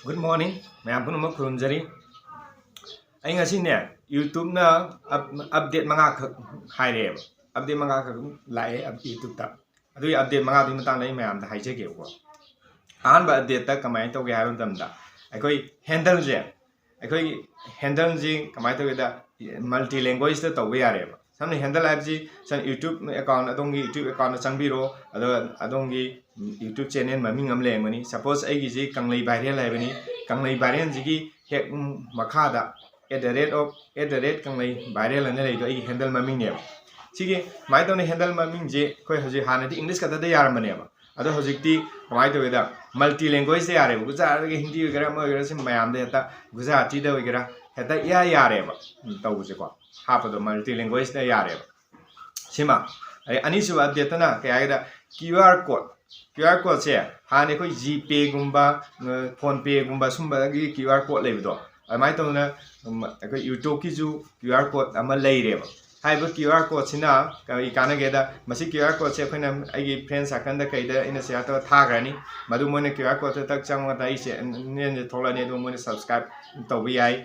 Good morning, ma'am पुनः खुरुमजरी आई ngasi ne YouTube na update manga khak haire update manga khak lae ab YouTube ta adu update manga di matang lai ma'am da haije ge ko an ba update ta kamai to ge ha dam da akoi handle ji kamai to ge da multi language ta to ge yare ba samne handle app ji san YouTube account adongi YouTube account changbiro adongi YouTube channel maming am lengmani suppose ai gi ji kanglei viral lai bani kanglei viral ji gi hek makha da @ kanglei viral ane lai do ai handle maming ne sigi mai to ne handle maming je koi hoji hana di english ka da yar mane ba ado hoji ti mai to da multi language de yare gujar ge hindi wagera ma wagera sim mayam de ta gujarati da wagera heta yare ba to je ko ha pa do multi language da yare ba sima ani su update na ka ya da QR code se हाने कोई GPay गुम्बा PhonePe गुम्बा zumba की QR code ले बिदो अमाइ तो ना कोई YouTube की जो QR code अमल ले रहे बा हाई बो QR code सिना कभी काना गेदा मसी QR code से अपने आगे फ्रेंड्स आकंद कहीं दा इन्हें से आता था करनी मधु मोने QR code तक चांग वाता इसे ने थोड़ा ने दो मोने सब्सक्राइब तो भी आई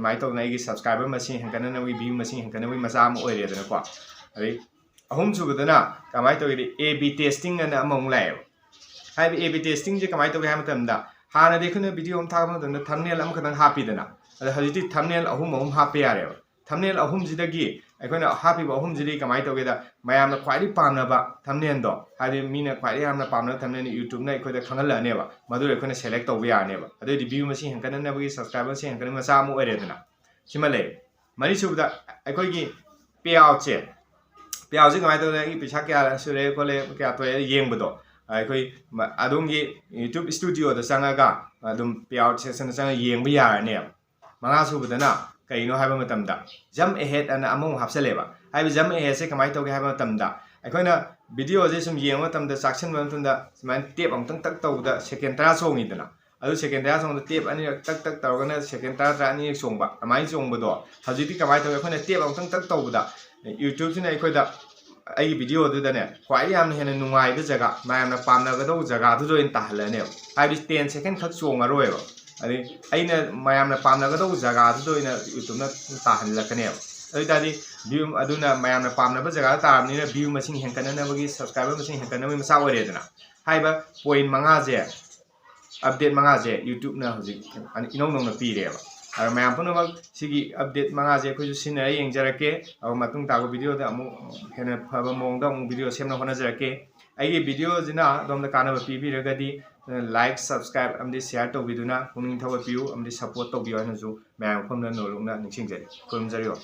माइ तो ना इगी सब्सक्राइबर मशीन हंकने ना भी व्यू मशीन हंकने भी मसाम ओए रहे थे ना को अरे अहम सुबह कमाई तो A/B टेस्टिंग ना अमंग लाए A/B टेस्टिंग जे कमाई तो हाँ देखने वीडियो हम था थंबनेल हापीदना हजी थंबनेल अहम हापे यारे थंबनेल अहम जिदगी अखोना हापीब अहम जिदी कमाई तौगेदा मयामना ख्वाइदि पामनबा थंबनेलदो हादि मीना ख्वाइदि यामना पामना थंबनेल यूट्यूब ना अखोदा खंगलनेबा मदु अखोना सेलेक्ट तौबा यानेबा अदि व्यू मसी हंकननबगी सब्सक्राइबर से हंकन मसा मु ओइरेदना सिमले मरी सुबदा अखोगी पे आउट से कमाई तौदा पैसा क्या सुरे कोले क्या तो येंबदो अखोई अदोंगी YouTube स्टूडियो दा चंगागा अदुम पे आउट सेक्शन चंगा येंब यारने मंगा सुबदना कईनो हाइबा मतमदा जम अहेड अन अमु हापसलेबा हाइबा जम अहेड से कमाई तौगे हाइबा मतमदा अखोइना वीडियो जे सुम येंब मतमदा साक्शन मतमदा समान टेप अमतंग तक तौदा सेकेंड 10 सोंगिदना अदु सेकेंड 10 सोंदा टेप अनि तक तौगना सेकेंड 10 अनि सोंबा अमाइ सोंबदो हजिति कमाई तौगे अखोइना टेप अमतंग तक तौबदा YouTube सिना अखोइदा आई वीडियो अदुदने ख्वाइदि यामना हेना नुंगाइबा जगह मायमना पामनागदौ जगह दुदो इन ताहलने हाइबि 10 सेकंड खक सोंगारोयबा अदि आइना मायमना पामनागदौ जगह दुदो इन YouTube ना ताहनलकने अदि तादि व्यू अदुना मायमना पामनाबा जगह तारबनिना व्यू मसिंग हेंकननबगी सब्सक्राइबर मसिंग हेंकननबगी मसा ओइरेदना हाइबा पॉइंट मंगा जे अपडेट मंगा जे YouTube ना हजि इनौ नौना पीरेबा और मैं पुनः सिगी अपडेट मंगा जे कोई सिने येंजरके और मतुंग तागो वीडियो दा अमु हेना फबा मोंगदा अमु वीडियो सेमना होनाजरके आइगे वीडियो जिना दोमदा कानबा पीबीरगदी लाइक सब्सक्राइब अमदि शेयर तौबिदुना पुनिंग थवा पियु अमदि सपोर्ट तौबियो हनजु मैं फमना नोलुंगना निसिंगजरी खुलुमजरियो।